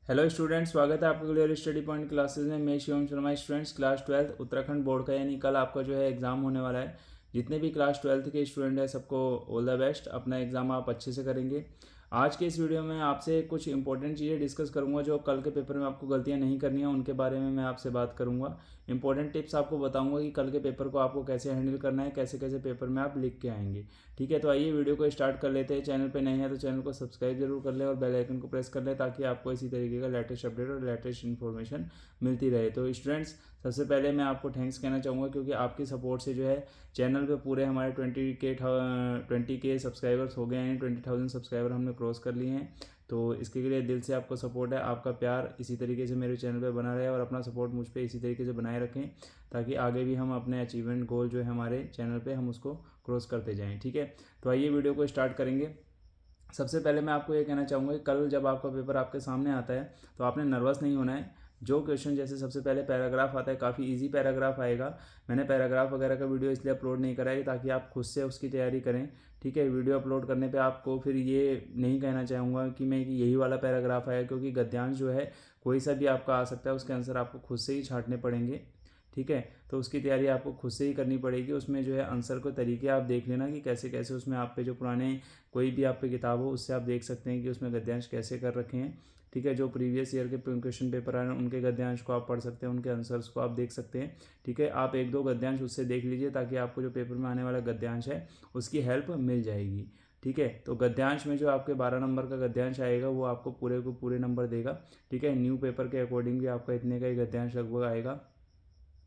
Hello students, स्वागत है आपके लिए स्टडी पॉइंट क्लासेस में। मैं Shivam Sharma, students class 12 Uttarakhand board का, यानी कल आपका जो है एग्ज़ाम होने वाला है। जितने भी क्लास 12 के स्टूडेंट हैं सबको ऑल द बेस्ट। अपना एग्ज़ाम आप अच्छे से करेंगे। आज के इस वीडियो में आपसे कुछ इंपॉर्टेंट चीज़ें डिस्कस करूंगा जो कल के पेपर में आपको गलतियां नहीं करनी है, उनके बारे में मैं आपसे बात करूंगा। इंपॉर्टेंट टिप्स आपको बताऊंगा कि कल के पेपर को आपको कैसे हैंडल करना है, कैसे कैसे पेपर में आप लिख के आएंगे। ठीक है, तो आइए वीडियो को स्टार्ट कर लेते हैं। चैनल पे नए हैं तो चैनल को सब्सक्राइब जरूर कर लें और बेल आइकन को प्रेस कर लें ताकि आपको इसी तरीके का लेटेस्ट अपडेट और लेटेस्ट इन्फॉर्मेशन मिलती रहे। तो स्टूडेंट्स, सबसे पहले मैं आपको थैंक्स कहना चाहूँगा क्योंकि आपकी सपोर्ट से जो है चैनल पे पूरे हमारे 20K सब्सक्राइबर्स हो गए हैं, 20,000 सब्सक्राइबर हमने क्रॉस कर लिए हैं। तो इसके लिए दिल से आपको सपोर्ट है। आपका प्यार इसी तरीके से मेरे चैनल पे बना रहे और अपना सपोर्ट मुझ पे इसी तरीके से बनाए रखें ताकि आगे भी हम अपने अचीवमेंट गोल जो है हमारे चैनल पे हम उसको क्रॉस करते जाएं। ठीक है, तो आइए वीडियो को स्टार्ट करेंगे। सबसे पहले मैं आपको ये कहना चाहूँगा कि कल जब आपका पेपर आपके सामने आता है तो आपने नर्वस नहीं होना है। जो क्वेश्चन, जैसे सबसे पहले पैराग्राफ आता है, काफ़ी इजी पैराग्राफ आएगा। मैंने पैराग्राफ वगैरह का वीडियो इसलिए अपलोड नहीं करा है ताकि आप खुद से उसकी तैयारी करें। ठीक है, वीडियो अपलोड करने पे आपको फिर ये नहीं कहना चाहूँगा कि मैं कि यही वाला पैराग्राफ आया, क्योंकि गद्यांश जो है कोई सा भी आपका आ सकता है, उसके आंसर आपको खुद से ही छांटने पड़ेंगे। ठीक है, तो उसकी तैयारी आपको खुद से ही करनी पड़ेगी। उसमें जो है आंसर को तरीके आप देख लेना कि कैसे कैसे उसमें आप पे जो पुराने कोई भी आप पे किताब हो उससे आप देख सकते हैं कि उसमें गद्यांश कैसे कर रखे हैं। ठीक है, जो प्रीवियस ईयर के क्वेश्चन पेपर आए हैं उनके गद्यांश को आप पढ़ सकते हैं, उनके आंसर्स को आप देख सकते हैं। ठीक है, आप एक दो गद्यांश उससे देख लीजिए ताकि आपको जो पेपर में आने वाला गद्यांश है उसकी हेल्प मिल जाएगी। ठीक है, तो गद्यांश में जो आपके 12 नंबर का गद्यांश आएगा वो आपको पूरे को पूरे नंबर देगा। ठीक है, न्यू पेपर के अकॉर्डिंग भी आपका इतने का ही गद्यांश लगभग आएगा।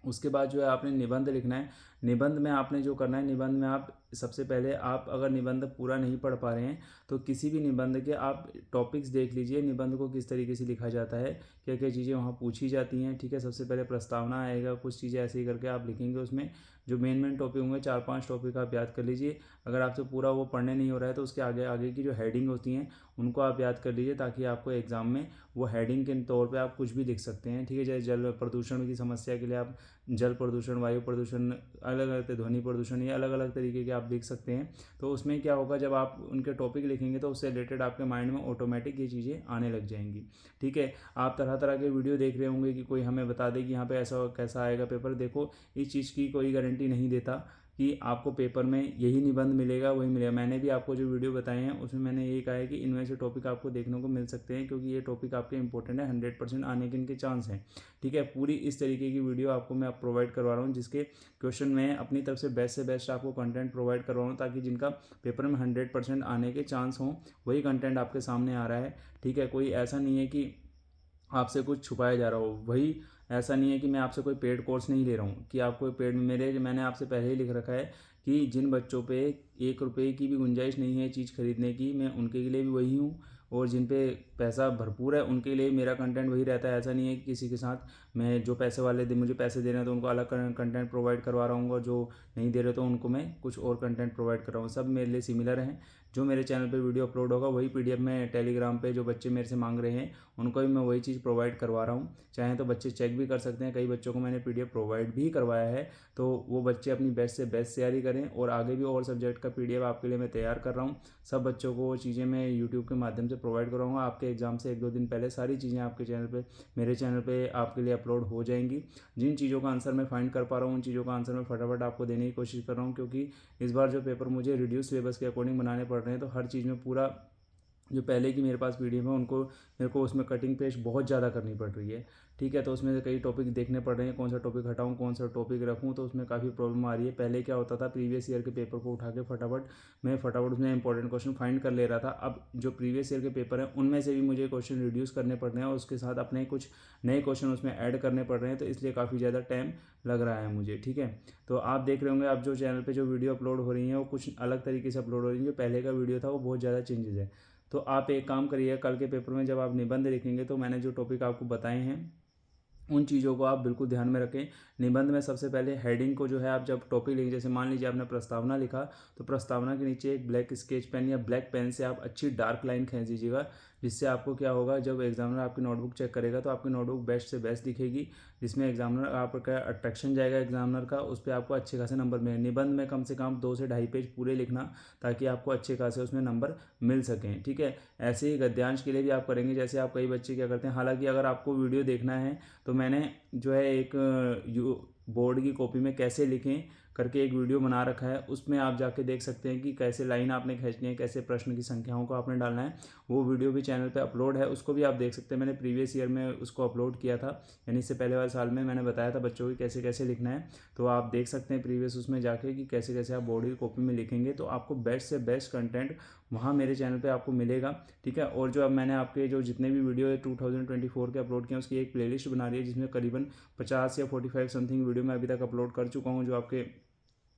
उसके बाद जो है आपने निबंध लिखना है। निबंध में आपने जो करना है, निबंध में आप सबसे पहले, आप अगर निबंध पूरा नहीं पढ़ पा रहे हैं तो किसी भी निबंध के आप टॉपिक्स देख लीजिए, निबंध को किस तरीके से लिखा जाता है, क्या क्या चीज़ें वहाँ पूछी जाती हैं। ठीक है, सबसे पहले प्रस्तावना आएगा, कुछ चीज़ें ऐसे ही करके आप लिखेंगे। उसमें जो मेन टॉपिक होंगे 4-5 टॉपिक आप याद कर लीजिए। अगर आपसे पूरा वो पढ़ने नहीं हो रहा है तो उसके आगे आगे की जो हेडिंग होती हैं उनको आप याद कर लीजिए ताकि आपको एग्जाम में वो हेडिंग के तौर पे आप कुछ भी लिख सकते हैं। ठीक है, जैसे जल प्रदूषण की समस्या के लिए आप जल प्रदूषण, वायु प्रदूषण, अलग अलग ध्वनि प्रदूषण, ये अलग अलग तरीके के आप लिख सकते हैं। तो उसमें क्या होगा, जब आप उनके टॉपिक लिखेंगे तो उससे रिलेटेड आपके माइंड में ऑटोमेटिक ये चीज़ें आने लग जाएंगी। ठीक है, आप तरह तरह के वीडियो देख रहे होंगे कि कोई हमें बता दे कि यहाँ पे ऐसा कैसा आएगा पेपर। देखो, इस चीज़ की कोई गारंटी नहीं देता कि आपको पेपर में यही निबंध मिलेगा, वही मिलेगा। मैंने भी आपको जो वीडियो बताए हैं उसमें मैंने यही कहा है कि इनमें से टॉपिक आपको देखने को मिल सकते हैं क्योंकि ये टॉपिक आपके इंपॉर्टेंट है, 100% आने के इनके चांस हैं। ठीक है, पूरी इस तरीके की वीडियो आपको मैं प्रोवाइड करवा रहा हूँ जिसके क्वेश्चन में अपनी तरफ से बेस्ट आपको कंटेंट प्रोवाइड करवा रहा हूँ ताकि जिनका पेपर में 100% आने के चांस हों वही कंटेंट आपके सामने आ रहा है। ठीक है, कोई ऐसा नहीं है कि आपसे कुछ छुपाया जा रहा हो। वही, ऐसा नहीं है कि मैं आपसे कोई पेड कोर्स नहीं ले रहा हूँ कि आपको पेड, मैंने आपसे पहले ही लिख रखा है कि जिन बच्चों पे 1 रुपये की भी गुंजाइश नहीं है चीज़ खरीदने की, मैं उनके लिए भी वही हूँ। और जिन पे पैसा भरपूर है उनके लिए मेरा कंटेंट वही रहता है। ऐसा नहीं है कि किसी के साथ मैं, जो पैसे वाले मुझे पैसे दे रहे हैं तो उनको अलग कंटेंट प्रोवाइड करवा रहा हूँ और जो नहीं दे रहे तो उनको मैं कुछ और कंटेंट प्रोवाइड कर रहा हूँ। सब मेरे लिए सिमिलर हैं। जो मेरे चैनल पे वीडियो अपलोड होगा वही पीडीएफ में टेलीग्राम पे जो बच्चे मेरे से मांग रहे हैं उनको भी मैं वही चीज़ प्रोवाइड करवा रहा हूँ। चाहे तो बच्चे चेक भी कर सकते हैं, कई बच्चों को मैंने पीडीएफ प्रोवाइड भी करवाया है। तो वो बच्चे अपनी बेस्ट से बेस्ट तैयारी करें और आगे भी और सब्जेक्ट का पीडीएफ आपके लिए मैं तैयार कर रहा हूँ। सब बच्चों को वो चीज़ें मैं यूट्यूब के माध्यम से प्रोवाइड कराऊंगा। आपके एग्जाम से 1-2 दिन पहले सारी चीज़ें आपके चैनल पे, मेरे चैनल पे आपके लिए अपलोड हो जाएंगी। जिन चीज़ों का आंसर मैं फाइंड कर पा रहा हूँ उन चीज़ों का आंसर मैं फटाफट आपको देने की कोशिश कर रहा हूँ क्योंकि इस बार जो पेपर मुझे रिड्यूस सिलेबस के अकॉर्डिंग बनाने पड़ रहे हैं तो हर चीज़ में पूरा, जो पहले की मेरे पास पीडीएफ है उनको, मेरे को उसमें कटिंग पेस्ट बहुत ज़्यादा करनी पड़ रही है। ठीक है, तो उसमें से कई टॉपिक देखने पड़ रहे हैं, कौन सा टॉपिक हटाऊँ कौन सा टॉपिक रखूँ, तो उसमें काफ़ी प्रॉब्लम आ रही है। पहले क्या होता था, प्रीवियस ईयर के पेपर को उठा के फटाफट उसमें इंपॉर्टेंट क्वेश्चन फाइंड कर ले रहा था। अब जो प्रीवियस ईयर के पेपर हैं उनमें से भी मुझे क्वेश्चन रिड्यूस करने पड़ रहे हैं और उसके साथ अपने कुछ नए क्वेश्चन उसमें ऐड करने पड़ रहे हैं, तो इसलिए काफ़ी ज़्यादा टाइम लग रहा है मुझे। ठीक है, तो आप देख रहे होंगे, आप जो चैनल पे जो वीडियो अपलोड हो रही हैं वो कुछ अलग तरीके से अपलोड हो रही हैं। जो पहले का वीडियो था वो बहुत ज़्यादा चेंजेस है। तो आप एक काम करिए, कल के पेपर में जब आप निबंध लिखेंगे तो मैंने जो टॉपिक आपको बताए हैं उन चीज़ों को आप बिल्कुल ध्यान में रखें। निबंध में सबसे पहले हेडिंग को जो है, आप जब टॉपिक लिखें, जैसे मान लीजिए आपने प्रस्तावना लिखा तो प्रस्तावना के नीचे एक ब्लैक स्केच पेन या ब्लैक पेन से आप अच्छी डार्क लाइन खींच दीजिएगा जिससे आपको क्या होगा, जब एग्जामिनर आपकी नोटबुक चेक करेगा तो आपकी नोटबुक बेस्ट से बेस्ट दिखेगी, जिसमें एग्जामिनर आपका अट्रैक्शन जाएगा एग्जामिनर का, उस पर आपको अच्छे खासे नंबर मिले। निबंध में कम से कम 2 से ढाई पेज पूरे लिखना, ताकि आपको अच्छे खासे उसमें नंबर मिल सकें। ठीक है, ऐसे ही गद्यांश के लिए भी आप करेंगे। जैसे आप कई बच्चे क्या करते हैं, हालांकि अगर आपको वीडियो देखना है तो मैंने जो है एक बोर्ड की कॉपी में कैसे लिखें करके एक वीडियो बना रखा है, उसमें आप जाके देख सकते हैं कि कैसे लाइन आपने खींचनी है, कैसे प्रश्न की संख्याओं को आपने डालना है। वो वीडियो भी चैनल पे अपलोड है, उसको भी आप देख सकते हैं। मैंने प्रीवियस ईयर में उसको अपलोड किया था, यानी इससे पहले वाले साल में मैंने बताया था बच्चों को कैसे कैसे लिखना है। तो आप देख सकते हैं प्रीवियस उसमें जाके कि कैसे कैसे आप बोर्ड की कॉपी में लिखेंगे, तो आपको बेस्ट से बेस्ट कंटेंट वहाँ मेरे चैनल पे आपको मिलेगा। ठीक है, और जो अब मैंने आपके जो जितने भी वीडियो है 2024 के अपलोड किए हैं, उसकी एक प्लेलिस्ट बना रही है, जिसमें करीबन 50 या 45 समथिंग वीडियो मैं अभी तक अपलोड कर चुका हूँ, जो आपके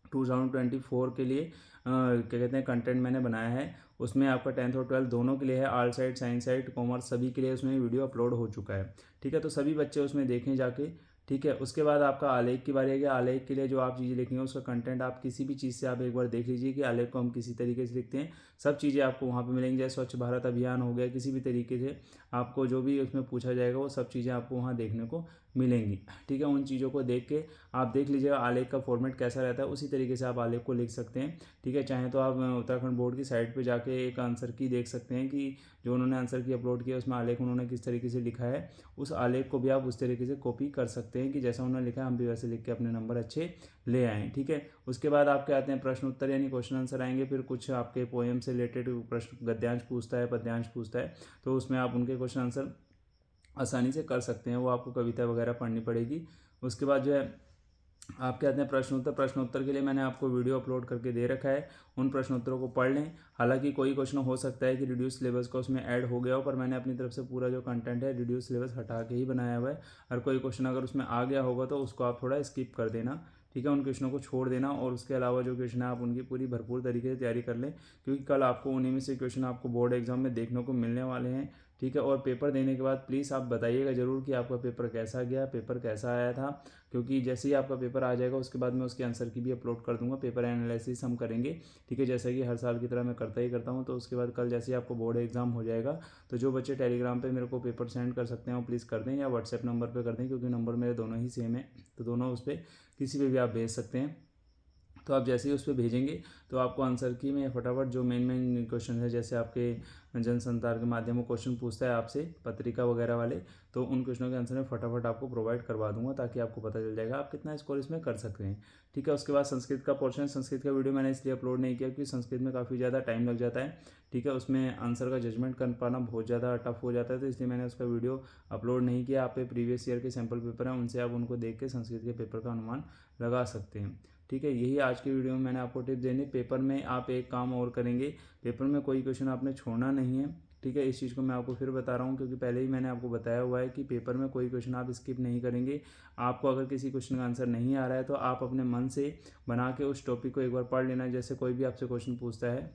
2024 के लिए क्या कहते हैं कंटेंट मैंने बनाया है। उसमें आपका 10th और 12th दोनों के लिए है, art side, science side, commerce, सभी के लिए उसमें वीडियो अपलोड हो चुका है। ठीक है, तो सभी बच्चे उसमें देखें जाके। ठीक है, उसके बाद आपका आलेख की बारी है कि आलेख के लिए जो आप चीज़ें लिखेंगे उसका कंटेंट आप किसी भी चीज़ से आप एक बार देख लीजिए कि आलेख को हम किसी तरीके से लिखते हैं। सब चीज़ें आपको वहाँ पे मिलेंगी, जैसे स्वच्छ भारत अभियान हो गया, किसी भी तरीके से आपको जो भी उसमें पूछा जाएगा वो सब चीज़ें आपको वहाँ देखने को मिलेंगी। ठीक है, उन चीज़ों को देख के आप देख लीजिएगा आलेख का फॉर्मेट कैसा रहता है, उसी तरीके से आप आलेख को लिख सकते हैं। ठीक है, चाहे तो आप उत्तराखंड बोर्ड की साइट पे जाके एक आंसर की देख सकते हैं कि जो उन्होंने आंसर की अपलोड किया उसमें आलेख उन्होंने किस तरीके से लिखा है, उस आलेख को भी आप उस तरीके से कॉपी कर सकते हैं कि जैसा उन्होंने लिखा है हम भी वैसे लिख के अपने नंबर अच्छे ले आएँ। ठीक है, उसके बाद आपके आते हैं प्रश्न उत्तर यानी क्वेश्चन आंसर आएंगे, फिर कुछ आपके पोएम से रिलेटेड प्रश्न गद्यांश पूछता है, पद्यांश पूछता है, तो उसमें आप उनके क्वेश्चन आंसर आसानी से कर सकते हैं। वो आपको कविता वगैरह पढ़नी पड़ेगी। उसके बाद जो है आप क्या कहते हैं प्रश्नोत्तर के लिए मैंने आपको वीडियो अपलोड करके दे रखा है, उन प्रश्नोत्तरों को पढ़ लें। हालांकि कोई क्वेश्चन हो सकता है कि रिड्यूस सिलेबस का उसमें ऐड हो गया हो, पर मैंने अपनी तरफ से पूरा जो कंटेंट है रिड्यूस सिलेबस हटा के ही बनाया हुआ है। हर कोई क्वेश्चन अगर उसमें आ गया होगा तो उसको आप थोड़ा स्किप कर देना। ठीक है, उन क्वेश्चनों को छोड़ देना, और उसके अलावा जो क्वेश्चन है आप उनकी पूरी भरपूर तरीके से तैयारी कर लें, क्योंकि कल आपको उन्हीं में से क्वेश्चन आपको बोर्ड एग्जाम में देखने को मिलने वाले हैं। ठीक है, और पेपर देने के बाद प्लीज़ आप बताइएगा ज़रूर कि आपका पेपर कैसा गया, पेपर कैसा आया था, क्योंकि जैसे ही आपका पेपर आ जाएगा उसके बाद मैं उसके आंसर की भी अपलोड कर दूंगा। पेपर एनालिसिस हम करेंगे। ठीक है, जैसा कि हर साल की तरह मैं करता ही करता हूँ। तो उसके बाद कल जैसे ही आपको बोर्ड एग्जाम हो जाएगा, तो जो बच्चे टेलीग्राम पे मेरे को पेपर सेंड कर सकते हैं वो प्लीज़ कर दें, या व्हाट्सएप नंबर पे कर दें, क्योंकि नंबर मेरे दोनों ही सेम है, तो दोनों उस पर किसी पे भी आप भेज सकते हैं। तो आप जैसे ही उस पर भेजेंगे तो आपको आंसर की में फटाफट जो मेन क्वेश्चन है, जैसे आपके जनसंचार के माध्यम में क्वेश्चन पूछता है आपसे पत्रिका वगैरह वाले, तो उन क्वेश्चनों के आंसर मैं फटाफट आपको प्रोवाइड करवा दूंगा, ताकि आपको पता चल जाएगा आप कितना स्कोर इसमें कर सकते हैं। ठीक है, उसके बाद संस्कृत का पोर्शन, संस्कृत का वीडियो मैंने इसलिए अपलोड नहीं किया क्योंकि संस्कृत में काफ़ी ज़्यादा टाइम लग जाता है। ठीक है, उसमें आंसर का जजमेंट कर पाना बहुत ज़्यादा टफ हो जाता है, तो इसलिए मैंने उसका वीडियो अपलोड नहीं किया। आप पे प्रीवियस ईयर के सैम्पल पेपर हैं, उनसे आप उनको देख के संस्कृत के पेपर का अनुमान लगा सकते हैं। ठीक है, यही आज की वीडियो में मैंने आपको टिप देनी। पेपर में आप एक काम और करेंगे, पेपर में कोई क्वेश्चन आपने छोड़ना नहीं है। ठीक है, इस चीज़ को मैं आपको फिर बता रहा हूँ, क्योंकि पहले ही मैंने आपको बताया हुआ है कि पेपर में कोई क्वेश्चन आप स्किप नहीं करेंगे। आपको अगर किसी क्वेश्चन का आंसर नहीं आ रहा है तो आप अपने मन से बना के उस टॉपिक को एक बार पढ़ लेना। जैसे कोई भी आपसे क्वेश्चन पूछता है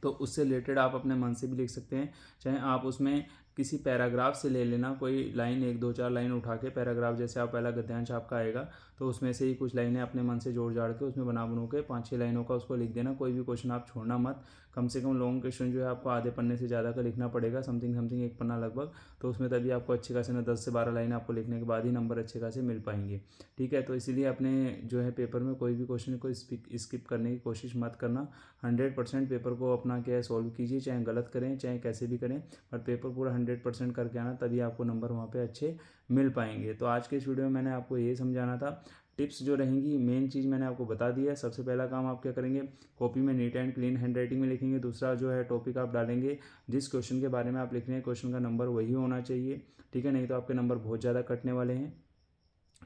तो उससे रिलेटेड आप अपने मन से भी लिख सकते हैं, चाहे आप उसमें किसी पैराग्राफ से ले लेना, कोई लाइन 1 2 4 लाइन उठा के पैराग्राफ, जैसे आप पहला गद्यांश आपका आएगा तो उसमें से ही कुछ लाइनें अपने मन से जोड़ जाड़ के उसमें बना बनू के 5 6 लाइनों का उसको लिख देना। कोई भी क्वेश्चन आप छोड़ना मत। कम से कम लॉन्ग क्वेश्चन जो है आपको आधे पन्ने से ज़्यादा का लिखना पड़ेगा, समथिंग एक पन्ना लगभग, तो उसमें तभी आपको अच्छे खासे ना 10 से 12 लाइन आपको लिखने के बाद ही नंबर अच्छे खासे मिल पाएंगे। ठीक है, तो इसीलिए अपने जो है पेपर में कोई भी क्वेश्चन को स्किप करने की कोशिश मत करना। 100% पेपर को अपना क्या है सॉल्व कीजिए, चाहे गलत करें चाहे कैसे भी करें, पर पेपर पूरा 100% करके आना, तभी आपको नंबर वहाँ पे अच्छे मिल पाएंगे। तो आज के इस वीडियो में मैंने आपको ये समझाना था। टिप्स जो रहेंगी, मेन चीज़ मैंने आपको बता दी है। सबसे पहला काम आप क्या करेंगे, कॉपी में नीट एंड क्लीन हैंडराइटिंग में लिखेंगे। दूसरा जो है टॉपिक आप डालेंगे, जिस क्वेश्चन के बारे में आप लिख रहे हैं क्वेश्चन का नंबर वही होना चाहिए। ठीक है, नहीं तो आपके नंबर बहुत ज़्यादा कटने वाले हैं।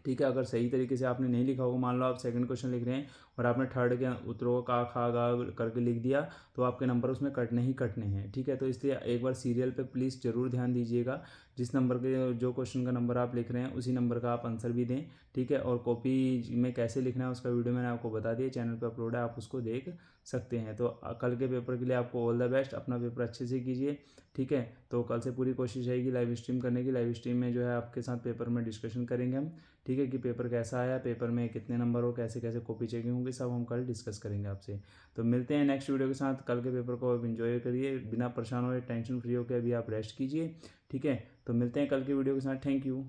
ठीक है, अगर सही तरीके से आपने नहीं लिखा होगा, मान लो आप सेकंड क्वेश्चन लिख रहे हैं और आपने थर्ड के उत्तरों का खा गा करके लिख दिया, तो आपके नंबर उसमें कटने ही कटने हैं। ठीक है, तो इसलिए एक बार सीरियल पे प्लीज़ ज़रूर ध्यान दीजिएगा। जिस नंबर के जो क्वेश्चन का नंबर आप लिख रहे हैं उसी नंबर का आप आंसर भी दें। ठीक है, और कॉपी में कैसे लिखना है उसका वीडियो मैंने आपको बता दिया, चैनल पर अपलोड है, आप उसको देख सकते हैं। तो कल के पेपर के लिए आपको ऑल द बेस्ट, अपना पेपर अच्छे से कीजिए। ठीक है, तो कल से पूरी कोशिश रहेगी लाइव स्ट्रीम करने की। लाइव स्ट्रीम में जो है आपके साथ पेपर में डिस्कशन करेंगे हम। ठीक है, कि पेपर कैसा आया, पेपर में कितने नंबर हो, कैसे कैसे कॉपी चेकिंग होंगे सब हम कल डिस्कस करेंगे आपसे। तो मिलते हैं नेक्स्ट वीडियो के साथ। कल के पेपर को आप इन्जॉय करिए, बिना परेशान हुए टेंशन फ्री होकर अभी आप रेस्ट कीजिए, ठीक है। तो मिलते हैं कल के वीडियो के साथ। Thank you.